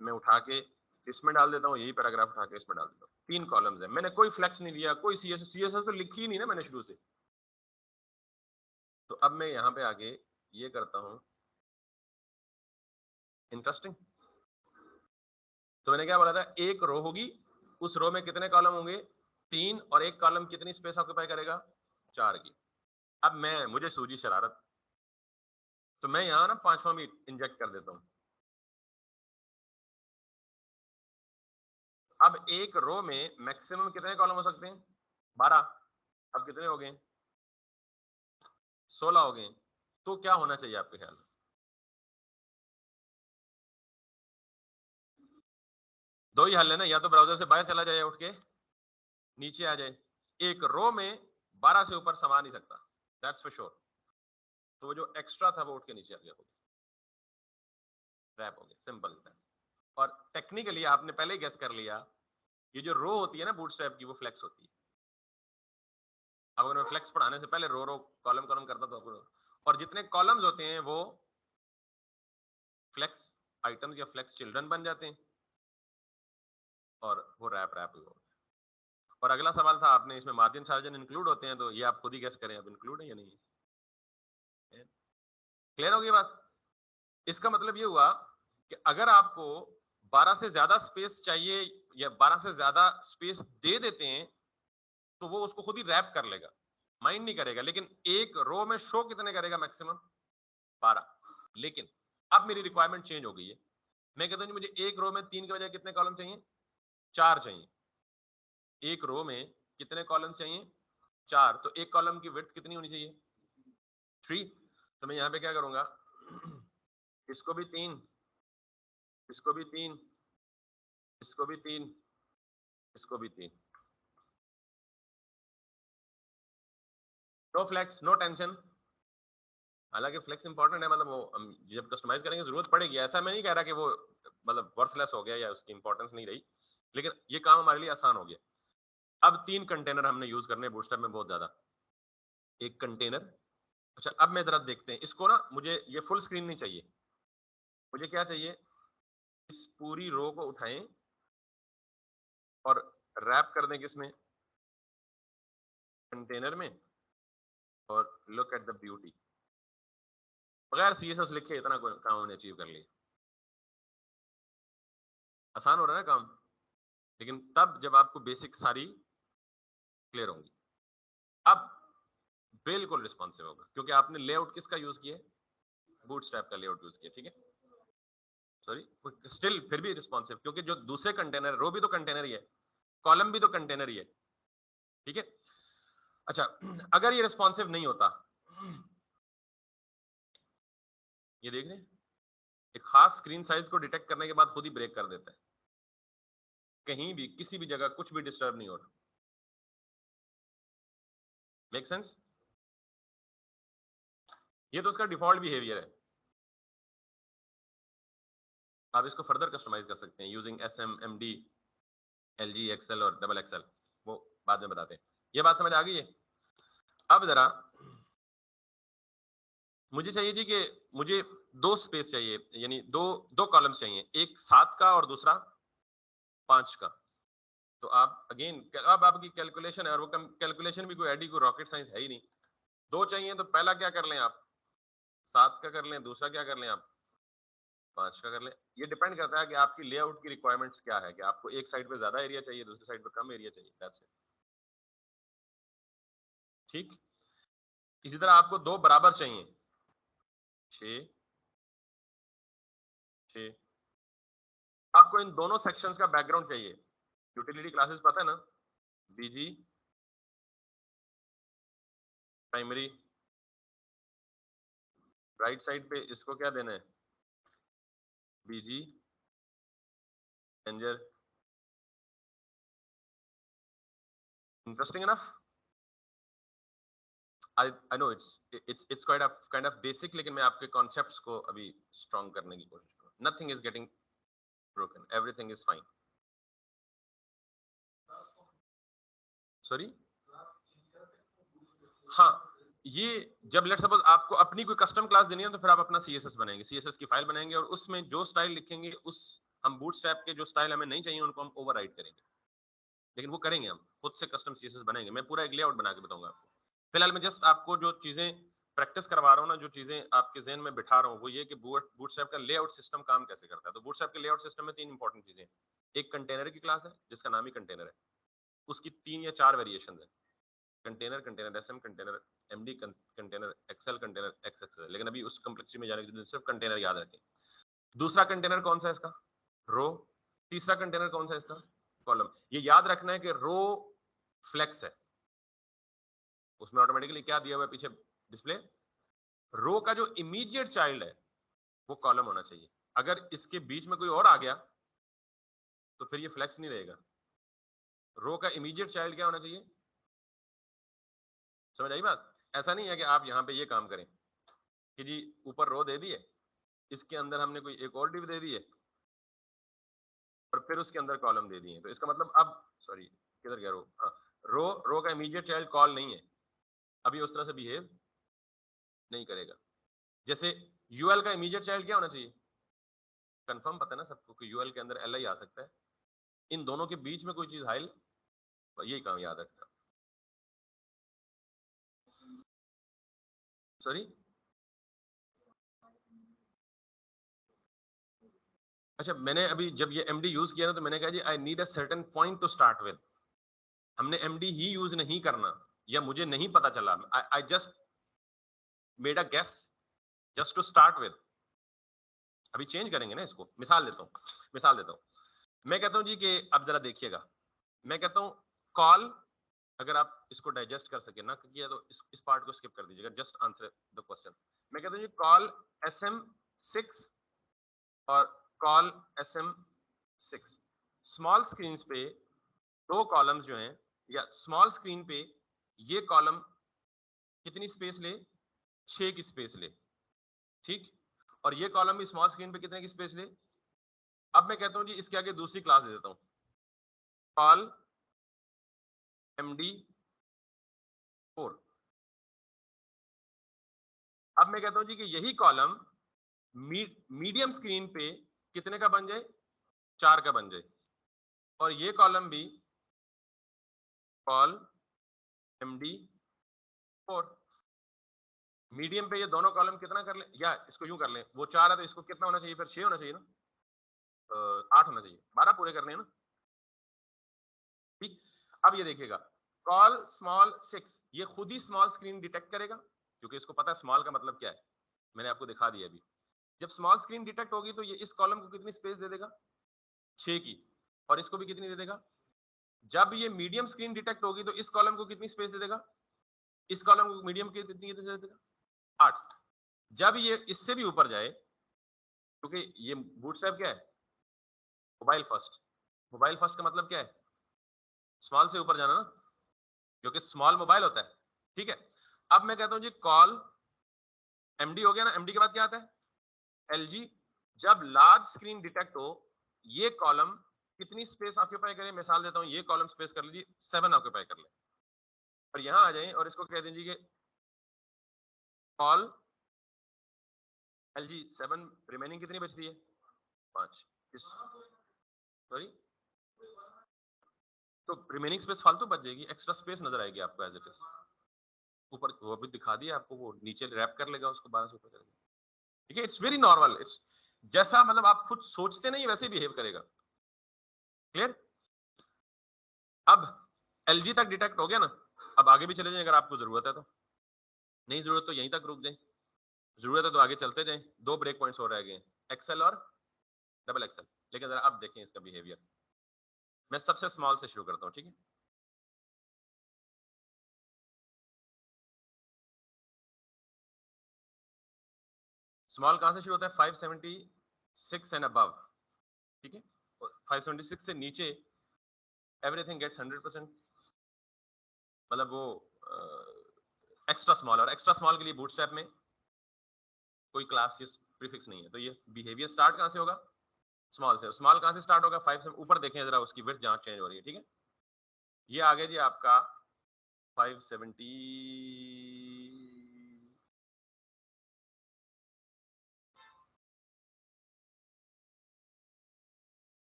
मैं उठा के इसमें डाल देता हूँ, यही पैराग्राफ उठा के इसमें डाल देता हूँ। 3 कॉलम्स है, मैंने कोई फ्लेक्स नहीं दिया, कोई सीएसएस तो लिखी ही नहीं ना मैंने शुरू से। तो अब मैं यहाँ पे आके ये करता हूँ, इंटरेस्टिंग। तो मैंने क्या बोला था, एक रो होगी, उस रो में कितने कॉलम होंगे, 3, और एक कॉलम कितनी स्पेस ऑक्यूपाई करेगा, 4 की। अब मुझे सूझी शरारत, तो मैं यहाँ ना 5वां भी इंजेक्ट कर देता हूँ। अब एक रो में मैक्सिमम कितने कॉलम हो सकते हैं, 12। अब कितने हो गए, 16 हो गए। तो क्या होना चाहिए आपके ख्याल में, दो ही हल है ना, या तो ब्राउजर से बाहर चला जाए, उठ के नीचे आ जाए। एक रो में 12 से ऊपर समा नहीं सकता, दैट्स फॉर श्योर। तो वो जो एक्स्ट्रा था वो उठ के नीचे आ गया, रैप हो गया, सिंपल इज दैट। और टेक्निकली आपने पहले ही गेस कर लिया, ये जो रो होती है ना बूटस्ट्रैप की, वो फ्लेक्स होती है। अब अगर मैं फ्लेक्स पढ़ाने से पहले रो रो कॉलम कॉलम करता तो आपको, और जितने कॉलम्स होते हैं वो फ्लेक्स आइटम्स या फ्लेक्स चिल्ड्रन बन जाते हैं, और वो रैप रैप हो। और अगला सवाल था आपने, इसमें मार्जिन चार्जन इंक्लूड होते हैं, तो ये आप खुद ही गेस करें अब इंक्लूड है या नहीं है। क्लियर होगी बात? इसका मतलब ये हुआ कि अगर आपको 12 से ज्यादा स्पेस चाहिए या 12 से ज्यादा स्पेस दे देते हैं, तो वो उसको खुद ही रैप कर लेगा, माइंड नहीं करेगा। लेकिन एक रो में शो कितने करेगा, मैक्सिमम 12। लेकिन अब मेरी रिक्वायरमेंट चेंज हो गई है, मैं कहता हूँ मुझे एक रो में 3 के बजाय कितने कॉलम चाहिए, 4 चाहिए। एक रो में कितने कॉलम चाहिए, 4। तो एक कॉलम की विड्थ कितनी होनी चाहिए, 3। तो मैं यहाँ पे क्या करूंगा, इसको भी 3, इसको भी 3, इसको भी 3, इसको भी 3। No flex, no tension. हालांकि फ्लेक्स इंपॉर्टेंट है, मतलब वो हम जब कस्टमाइज करेंगे जरूरत पड़ेगी, ऐसा मैं नहीं कह रहा कि वो मतलब वर्थलेस हो गया या उसकी इंपॉर्टेंस नहीं रही, लेकिन ये काम हमारे लिए आसान हो गया। अब 3 कंटेनर हमने यूज करने हैं बूटस्ट्रैप में, बहुत ज्यादा। एक कंटेनर, अच्छा अब मैं जरा देखते हैं इसको ना, मुझे ये फुल स्क्रीन नहीं चाहिए, मुझे क्या चाहिए, इस पूरी रो को उठाएं और रैप कर दें किसमें, कंटेनर में, और लुक एट द ब्यूटी। बगैर CSS लिखे इतना काम हमने अचीव कर लिया। आसान हो रहा है ना काम, लेकिन तब जब आपको बेसिक सारी क्लियर होंगी। अब बिल्कुल रिस्पॉन्सिव होगा क्योंकि आपने लेआउट किसका यूज किया, बूटस्ट्रैप का लेआउट यूज किया, ठीक है। सॉरी, स्टिल फिर भी रिस्पॉन्सिव क्योंकि जो दूसरे कंटेनर, रो भी तो कंटेनर ही है, कॉलम भी तो कंटेनर ही है, ठीक है। अच्छा, अगर ये रिस्पॉन्सिव नहीं होता, ये देख रहे हैं, एक खास स्क्रीन साइज को डिटेक्ट करने के बाद खुद ही ब्रेक कर देता है, कहीं भी किसी भी जगह कुछ भी डिस्टर्ब नहीं हो रहा। Make sense? ये तो उसका डिफॉल्ट बिहेवियर है। आप इसको फर्दर कस्टमाइज कर सकते हैं using SM, MD, LG, XL और XXL, वो बाद में बताते हैं। ये बात समझ आ गई है? अब जरा मुझे चाहिए जी कि मुझे दो स्पेस चाहिए, यानी दो कॉलम्स चाहिए, एक 7 का और दूसरा 5 का। तो आप अगेन, अब आपकी कैलकुलेशन है और वो कैलकुलेशन भी कोई एडी को रॉकेट साइंस है ही नहीं। दो चाहिए तो पहला क्या कर लें आप, 7 का कर लें, दूसरा क्या कर लें आप, 5 का कर लें। ये डिपेंड करता है कि आपकी लेआउट की रिक्वायरमेंट्स क्या है, कि आपको एक साइड पे ज्यादा एरिया चाहिए, दूसरी साइड पे कम एरिया चाहिए, दैट्स इट। ठीक, इसी तरह आपको दो बराबर चाहिए, 6 6। आपको इन दोनों सेक्शंस का बैकग्राउंड चाहिए, यूटिलिटी क्लासेस पता है ना, BG प्राइमरी, राइट साइड पे इसको क्या देना है, BG anger. Interesting enough. I know it's kind of basic, लेकिन मैं आपके कॉन्सेप्ट्स को अभी स्ट्रॉन्ग करने की कोशिश करूँ। Nothing is getting broken, everything is fine. Sorry? हाँ, ये जब लेट्स सपोज आपको अपनी कोई कस्टम क्लास देनी है तो फिर आप अपना CSS बनाएंगे, CSS की फाइल बनाएंगे और उसमें जो स्टाइल लिखेंगे, उस हम बूटस्ट्रैप के जो स्टाइल हमें नहीं चाहिए उनको हम ओवरराइड करेंगे, लेकिन वो करेंगे, हम खुद से कस्टम CSS बनाएंगे। मैं पूरा एक लेआउट बना के बताऊंगा आपको। फिलहाल मैं जस्ट आपको जो चीजें प्रैक्टिस करवा रहा हूँ ना, जो चीजें आपके ज़हन में बिठा रहा हूँ, वो ये कि बूटस्ट्रैप का लेआउट सिस्टम काम कैसे करता है। तो बूटस्ट्रैप के लेआउट सिस्टम में 3 इंपॉर्टेंट चीजें, एक कंटेनर की क्लास है जिसका नाम ही कंटेनर है, उसकी 3 या 4 वेरिएशन है, container, container SM, container MD, container XL, container XXL, लेकिन अभी उस कम्प्लेक्सिटी में जाने के लिए सिर्फ कंटेनर याद रखें। दूसरा कंटेनर कौन सा है इसका, रो। तीसरा कंटेनर कौन सा है इसका, कॉलम। ये याद रखना है कि रो फ्लेक्स है, उसमें ऑटोमेटिकली क्या दिया हुआ है पीछे डिस्प्ले, रो का जो इमीडिएट चाइल्ड है वो कॉलम होना चाहिए। अगर इसके बीच में कोई और आ गया तो फिर ये फ्लेक्स नहीं रहेगा। रो का इमीडिएट चाइल्ड क्या होना चाहिए, समझ आई बात? ऐसा नहीं है कि आप यहाँ पे ये काम करें कि जी ऊपर रो दे दिए, इसके अंदर हमने कोई एक और डिव दे दी है और फिर उसके अंदर कॉलम दे दिए, तो इसका मतलब अब, सॉरी किधर गया रो, हाँ, रो का इमीडिएट चाइल्ड कॉल नहीं है, अभी उस तरह से बिहेव नहीं करेगा। जैसे यूएल का इमीडिएट चाइल्ड क्या होना चाहिए, कंफर्म पता है ना सबको कि यूएल के अंदर LI आ सकता है, इन दोनों के बीच में कोई चीज हाइल, यही काम याद रखना। सॉरी, अच्छा, मैंने अभी जब ये MD यूज किया ना तो मैंने कहा जी I need a certain point to start with. हमने MD ही यूज नहीं करना, या मुझे नहीं पता चला, I just made a guess just to start with. अभी चेंज करेंगे ना इसको, मिसाल देता हूँ। मैं कहता हूँ जी कि अब जरा देखिएगा, मैं कहता हूँ कॉल, अगर आप इसको डाइजेस्ट कर सके ना किया तो इस पार्ट को स्किप कर दीजिएगा, जस्ट आंसर द क्वेश्चन। मैं कहता हूँ जी कॉल SM6 और कॉल SM6, स्मॉल स्क्रीन पे दो कॉलम्स जो हैं, या स्मॉल स्क्रीन पे ये कॉलम कितनी स्पेस ले, 6 की स्पेस ले, ठीक, और ये कॉलम भी स्मॉल स्क्रीन पे कितने की स्पेस ले। अब मैं कहता हूं जी इसके आगे दूसरी क्लास दे देता हूं, कॉल MD4। अब मैं कहता हूं जी कि यही कॉलम मीडियम स्क्रीन पे कितने का बन जाए, 4 का बन जाए, और ये कॉलम भी कॉल MD4। मीडियम पे ये दोनों कॉलम कितना कर ले, या इसको यूं कर लें, वो 4 है तो इसको कितना होना चाहिए, फिर 6 होना चाहिए ना, 8 होना चाहिए, 12 पूरे करने हैं ना, ठीक। अब ये देखिएगा, कॉल स्मॉल 6, ये खुद ही स्मॉल स्क्रीन डिटेक्ट करेगा, क्योंकि इसको पता है स्मॉल का मतलब क्या है, मैंने आपको दिखा दिया अभी। जब स्मॉल स्क्रीन डिटेक्ट होगी तो ये इस कॉलम को कितनी स्पेस दे देगा, 6 की, और इसको भी कितनी दे देगा। जब ये मीडियम स्क्रीन डिटेक्ट होगी तो इस कॉलम को कितनी स्पेस दे देगा, इस कॉलम को मीडियम की कितनी दे देगा, 8। जब ये इससे भी ऊपर जाए, क्योंकि ये बूटस्ट्रैप क्या है, मोबाइल फर्स्ट, मोबाइल फर्स्ट का मतलब क्या है, स्मॉल से ऊपर जाना ना, क्योंकि स्मॉल मोबाइल होता है, ठीक है। अब मैं कहता हूं जी कॉल एमडी हो गया ना, एमडी के बाद क्या आता है, एलजी। जब लार्ज स्क्रीन डिटेक्ट हो, ये कॉलम कितनी स्पेस ऑक्यूपाई करे, मिसाल देता हूं, ये कॉलम स्पेस कर लीजिए 7 ऑक्यूपाई कर ले, और यहां आ जाए और इसको कह दीजिए कि कॉल एलजी 7, रिमेनिंग कितनी बचती है, 5, सॉरी, तो रिमेनिंग स्पेस फालतू बच जाएगी, एक्स्ट्रा स्पेस नजर आएगी आपको एज इट इज। ऊपर वो भी दिखा दिया आपको, वो नीचे रैप कर लेगा उसको 12 से ऊपर करेगा, ठीक है। इट्स वेरी नॉर्मल, इट्स जैसा मतलब आप खुद सोचते नहीं वैसे बिहेव करेगा, क्लियर। अब एलजी तक डिटेक्ट हो गया ना, अब आगे भी चले जाएं अगर आपको जरूरत है तो, नहीं जरूरत तो यहीं तक रुक जाए, जरूरत है तो आगे चलते जाएं। 2 ब्रेक पॉइंट्स हो रह गए, एक्सेल और डबल एक्सेल। लेकिन जरा आप देखें इसका बिहेवियर, मैं सबसे स्मॉल से शुरू करता हूं, ठीक है। स्मॉल कहां से शुरू होता है, 576 एंड अबव, ठीक है। 576 से नीचे एवरीथिंग गेट्स 100%, मतलब वो एक्स्ट्रा स्मॉल, और एक्स्ट्रा स्मॉल के लिए बूटस्ट्रैप में कोई क्लास या प्रीफिक्स नहीं है, तो ये बिहेवियर स्टार्ट कहां से होगा, स्मॉल से। स्मॉल कहां से स्टार्ट होगा, 5 से ऊपर देखें जरा उसकी विड्थ जहां चेंज हो रही है, ठीक है। ये आ गया जी आपका 570,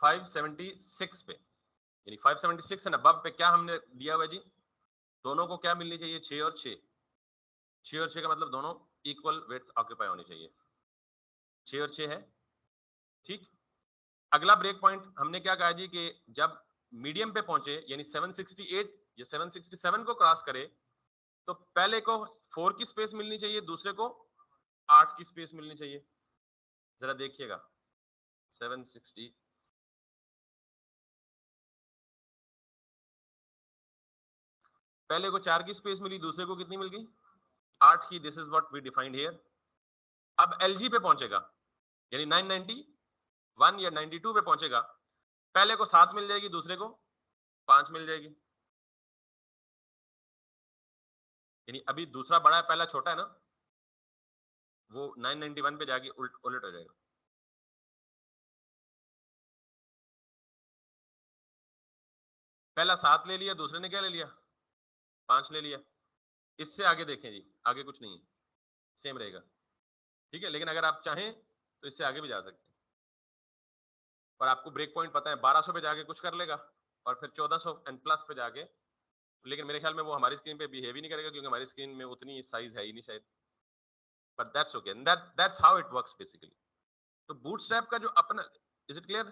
576 पे, यानी 576 एंड अबव पे क्या हमने दिया हुआ जी, दोनों को क्या मिलनी चाहिए, 6 और 6, 6 और 6 का मतलब दोनों इक्वल वेट ऑक्यूपाई होनी चाहिए, 6 और 6 है, ठीक। अगला ब्रेक पॉइंट हमने क्या कहा जी कि जब मीडियम पे पहुंचे, यानी 768 या 767 को क्रॉस करे, तो पहले को 4 की स्पेस मिलनी चाहिए, दूसरे को 8 की स्पेस मिलनी चाहिए। जरा देखिएगा 760, पहले को 4 की स्पेस मिली, दूसरे को कितनी मिल गई, 8 की। This is what we defined here. अब एलजी पे पहुंचेगा, यानी 991 या 92 पे पहुंचेगा, पहले को 7 मिल जाएगी, दूसरे को 5 मिल जाएगी, यानी अभी दूसरा बड़ा है, पहला छोटा है ना, वो 991 पे जाके उलट हो जाएगा। पहला 7 ले लिया, दूसरे ने क्या ले लिया, 5 ले लिया। इससे आगे देखें जी, आगे कुछ नहीं है, सेम रहेगा, ठीक है। लेकिन अगर आप चाहें तो इससे आगे भी जा सकते हैं, और आपको ब्रेक पॉइंट पता है 1200 पे जाके कुछ कर लेगा, और फिर 1400 एंड प्लस पे जाके, लेकिन मेरे ख्याल में वो हमारी स्क्रीन पे बिहेव ही नहीं करेगा, क्योंकि हमारी स्क्रीन में उतनी साइज है ही नहीं शायद, but that's okay, that's how it works basically. तो बूटस्ट्रैप का जो अपना, इज इट क्लियर,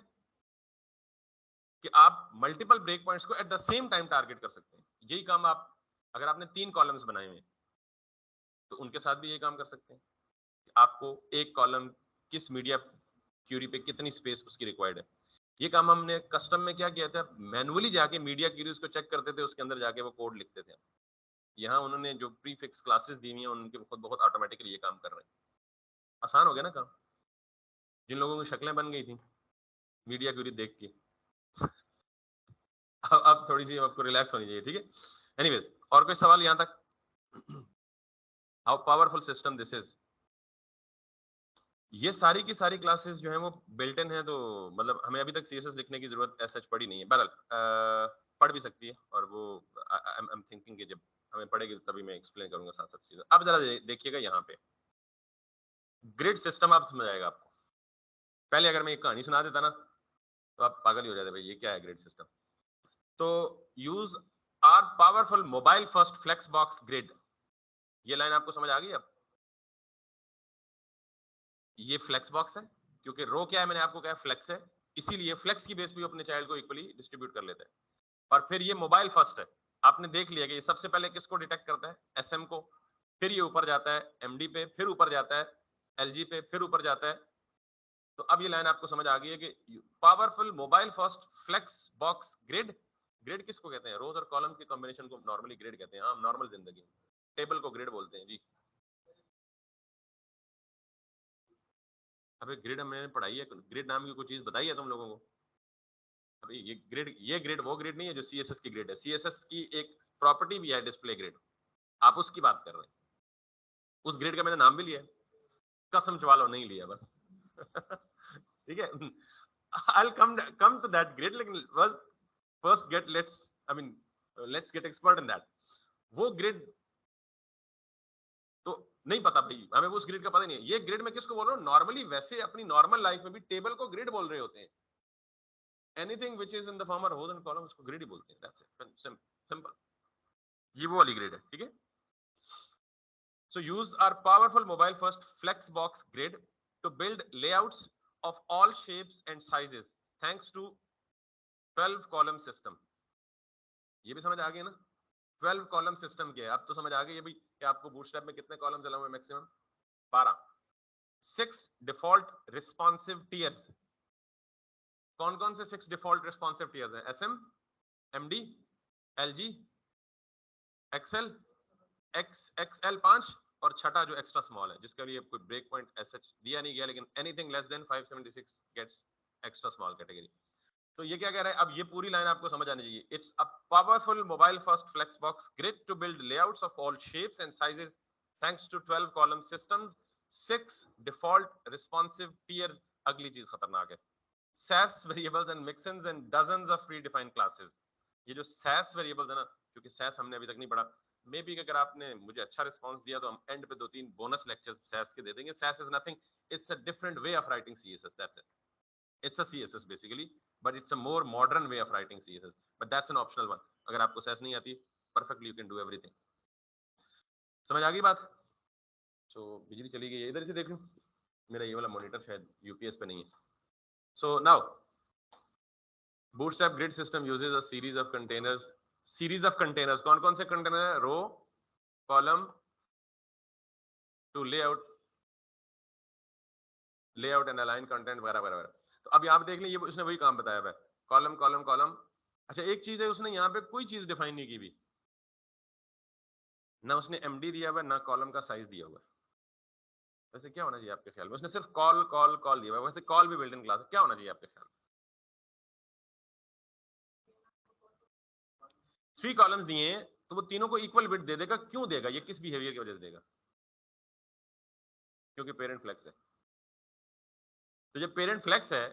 कि आप मल्टीपल ब्रेक पॉइंट्स को at the same time target कर सकते हैं। यही काम आप, अगर आपने 3 कॉलम्स बनाए हुए तो उनके साथ भी यही काम कर सकते हैं, आपको एक कॉलम किस मीडिया क्यूरी पे कितनी स्पेस उसकी रिक्वायर्ड है। ये काम हमने कस्टम में क्या किया था, मैनुअली जाके मीडिया क्यूरीज को चेक करते थे, उसके अंदर जाके वो कोड लिखते थे। यहाँ उन्होंने जो प्रीफिक्स क्लासेस दी हुई हैं, उनके खुद बहुत ऑटोमेटिकली ये काम कर रहे हैं, आसान हो गया ना काम। जिन लोगों की शक्लें बन गई थी मीडिया क्यूरी देख के, अब थोड़ी सी आपको रिलैक्स होनी चाहिए, ठीक है। एनीवेज, और कोई सवाल यहाँ तक, how powerful system this is. ये सारी की सारी क्लासेस जो है वो बिल्ट इन है, तो मतलब हमें अभी तक सीएसएस लिखने की जरूरत ऐसा पड़ी नहीं है, बहरहाल पढ़ भी सकती है, और वो आई एम थिंकिंग कि जब हमें पढ़ेगी तभी मैं एक्सप्लेन करूंगा साथ साथ चीजें। अब जरा देखिएगा यहाँ पे ग्रिड सिस्टम, आप समझ आएगा आपको। पहले अगर मैं एक कहानी सुना देता ना तो आप पागल ही हो जाते, भाई ये क्या है ग्रिड सिस्टम। तो use our powerful mobile first flexbox grid. ये लाइन आपको समझ आ गई अब? ये फ्लेक्स बॉक्स है, क्योंकि रो क्या है, मैंने आपको कहा फ्लेक्स है, इसीलिए फ्लेक्स की बेस पे अपने चाइल्ड को इक्वली डिस्ट्रीब्यूट कर लेते हैं। और फिर ये मोबाइल फर्स्ट है, आपने देख लिया कि ये सबसे पहले किसको डिटेक्ट करता है, एसएम को, फिर ये ऊपर जाता है एमडी पे, फिर ऊपर जाता है एलजी पे, फिर ऊपर जाता है। तो अब ये लाइन आपको समझ आ गई है कि powerful mobile first flexbox grid. Grid किसको कहते हैं? रोज और कॉलम्स के कॉम्बिनेशन को नॉर्मली ग्रिड कहते हैं, आम नॉर्मल जिंदगी में टेबल को ग्रिड बोलते हैं जी। अबे ग्रिड हमने पढ़ाई है, ग्रिड नाम की कोई चीज बताई है तुम लोगों को? अभी ये ग्रिड वो ग्रिड नहीं है जो सीएसएस की ग्रिड है। सीएसएस की एक प्रॉपर्टी भी है डिस्प्ले ग्रिड, आप उसकी बात कर रहे हैं। उस ग्रिड का मैंने नाम भी लिया है, कसम चवालो नहीं लिया बस। ठीक है, I'll come to that grid, लेकिन first get let's get expert in that। वो ग्रिड तो नहीं पता भाई, हमें वो उस ग्रिड का पता नहीं है। ये ग्रिड में किसको बोल रहा हूँ? नॉर्मली वैसे अपनी नॉर्मल लाइफ में भी टेबल को ग्रिड बोल रहे होते हैं। Anything which is in the form of rose and column उसको ग्रिड ही बोलते हैं। That's it, simple. ये वो वाली ग्रिड है, ठीक है। So use our powerful mobile first flex box grid to build layouts of all shapes and sizes thanks to 12 column system। ये भी समझ आ गया ना? 12 कॉलम सिस्टम क्या है? अब तो समझ आ गई है भाई कि आपको बूटस्ट्रैप में कितने कॉलम चला हुए हैं? मैक्सिमम 12। 6 default responsive tiers. कौन कौन से 6 डिफॉल्ट रिस्पॉन्सिव टियर्स हैं? SM, MD, LG, XL, XL 5 और छठा जो एक्स्ट्रा स्मॉल है, जिसका लिए कोई ब्रेक पॉइंट एज सच दिया नहीं गया, लेकिन anything less than 576 gets extra small category. तो ये क्या कह रहा है? अब ये पूरी लाइन आपको समझ आनी चाहिए। It's a powerful mobile first flexbox grid to build layouts of all shapes and sizes thanks to 12 column systems, 6 default responsive tiers. अगली चीज खतरनाक है, SAS variables and mixins and dozens of predefined classes। ये जो SAS variables है ना, क्योंकि SAS हमने अभी तक नहीं पढ़ा, मे बी अगर आपने मुझे अच्छा रिस्पांस दिया तो हम एंड पे 2-3 बोनस लेक्चर्स SAS के दे देंगे। SAS is nothing, it's a different way of writing CSS, that's it। It's a CSS basically, but it's a more modern way of writing CSS, but that's an optional one। अगर आपको SAS नहीं आती, perfectly you can do everything। समझ आ गई बात? तो बिजली चली गई है, इधर से देख लूं, मेरा ये वाला मॉनिटर शायद यूपीएस पे नहीं है। So now Bootstrap grid system uses a series of containers। series of containers कौन कौन से कंटेनर है? Row, column, to layout and align content वगैरह वगैरह। तो अब यहाँ पे देख लें, ये उसने वही काम बताया हुआ है, कॉलम कॉलम कॉलम। अच्छा एक चीज है, उसने यहाँ पे कोई चीज डिफाइन नहीं की भी, ना उसने एमडी दिया हुआ, ना कॉलम का साइज दिया हुआ। वैसे क्या होना चाहिए आपके ख्याल में? उसने सिर्फ कॉल कॉल कॉल दिया हुआ, वैसे कॉल भी बिल्ट इन क्लास है, क्या होना चाहिए आपके ख्याल में? 3 कॉलम्स दिए हैं तो वो तीनों को इक्वल बिट दे देगा। क्यों देगा? ये किस बिहेवियर की वजह से देगा? क्योंकि पेरेंट फ्लेक्स है। तो जब पेरेंट फ्लेक्स है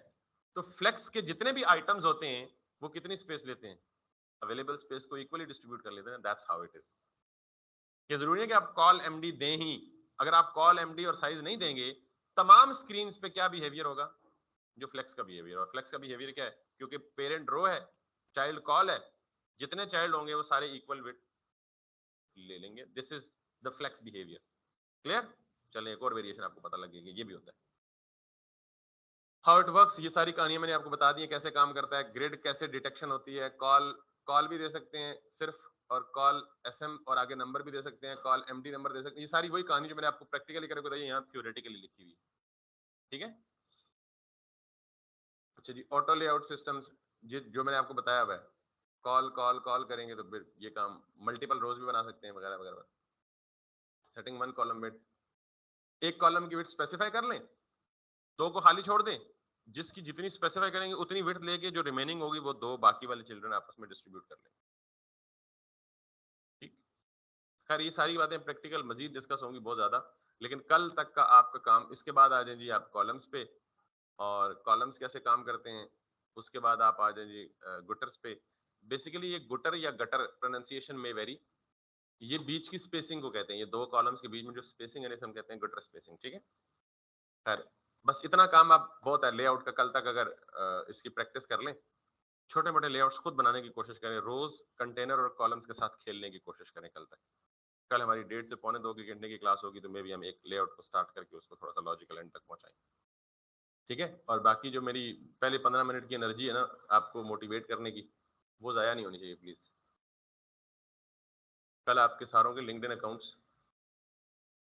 तो फ्लेक्स के जितने भी आइटम्स होते हैं वो कितनी स्पेस लेते हैं? अवेलेबल स्पेस को इक्वली डिस्ट्रीब्यूट कर लेते हैं। That's how it is. ये जरूरी है कि आप कॉल एमडी दें ही। अगर आप कॉल एमडी और साइज नहीं देंगे, तमाम स्क्रीन पे क्या बिहेवियर होगा? जो फ्लेक्स का बिहेवियर। और फ्लेक्स का बिहेवियर क्या है? क्योंकि पेरेंट रो है, चाइल्ड कॉल है, जितने चाइल्ड होंगे वो सारे इक्वल विड्थ ले लेंगे। This is the flex behaviour. Clear? चलें एक और वेरिएशन आपको पता लगेगा, ये भी होता है। हाउ इट वर्क्स, ये सारी कहानियां मैंने आपको बता दी है, कैसे काम करता है, ग्रिड कैसे डिटेक्शन होती है, कॉल कॉल भी दे सकते हैं सिर्फ, और कॉल एसएम और आगे नंबर भी दे सकते हैं, कॉल एमडी नंबर दे सकते हैं। ये सारी वही कहानी जो मैंने आपको प्रैक्टिकली करके बताई, यहाँ थ्योरेटिकली लिखी हुई है। ठीक है? अच्छा जी, ऑटो लेआउट सिस्टम्स जो मैंने आपको बताया हुआ है, कॉल कॉल कॉल करेंगे तो फिर ये काम मल्टीपल रोज भी बना सकते हैं वगैरह वगैरह। सेटिंग 1 कॉलम विड्थ, एक कॉलम की विड्थ स्पेसिफाई कर लें, 2 को खाली छोड़ दें, जिसकी जितनी स्पेसिफाई करेंगे उतनी विड्थ लेके जो रिमेनिंग होगी वो 2 बाकी वाले चिल्ड्रन आपस में डिस्ट्रीब्यूट कर लेंगे। ठीक? खैर ये सारी बातें प्रैक्टिकल मजीद डिस्कस होंगी बहुत ज्यादा, लेकिन कल तक का आपका काम, इसके बाद आ जाए जी आप कॉलम्स पे, और कॉलम्स कैसे काम करते हैं। उसके बाद आप आ जाए जी गुटर्स पे। बेसिकली ये गुटर या गटर प्रोनाउंसिएशन में वेरी, ये बीच की स्पेसिंग को कहते हैं, ये 2 कॉलम्स के बीच में जो स्पेसिंग है हम कहते हैं गुटर स्पेसिंग। ठीक है? खैर बस इतना काम आप बहुत है लेआउट का, कल तक अगर इसकी प्रैक्टिस कर लें छोटे मोटे लेआउट्स खुद बनाने की कोशिश करें, रोज कंटेनर और कॉलम्स के साथ खेलने की कोशिश करें कल तक। कल हमारी 1.5 से पौने 2 घंटे की क्लास होगी, तो मे बी हम एक लेआउट को स्टार्ट करके उसको थोड़ा सा लॉजिकल एंड तक पहुंचाएं। ठीक है, और बाकी जो मेरी पहले 15 मिनट की एनर्जी है ना आपको मोटिवेट करने की, वो ज़ाया नहीं होनी चाहिए प्लीज़। कल आपके सारों के लिंक्डइन अकाउंट्स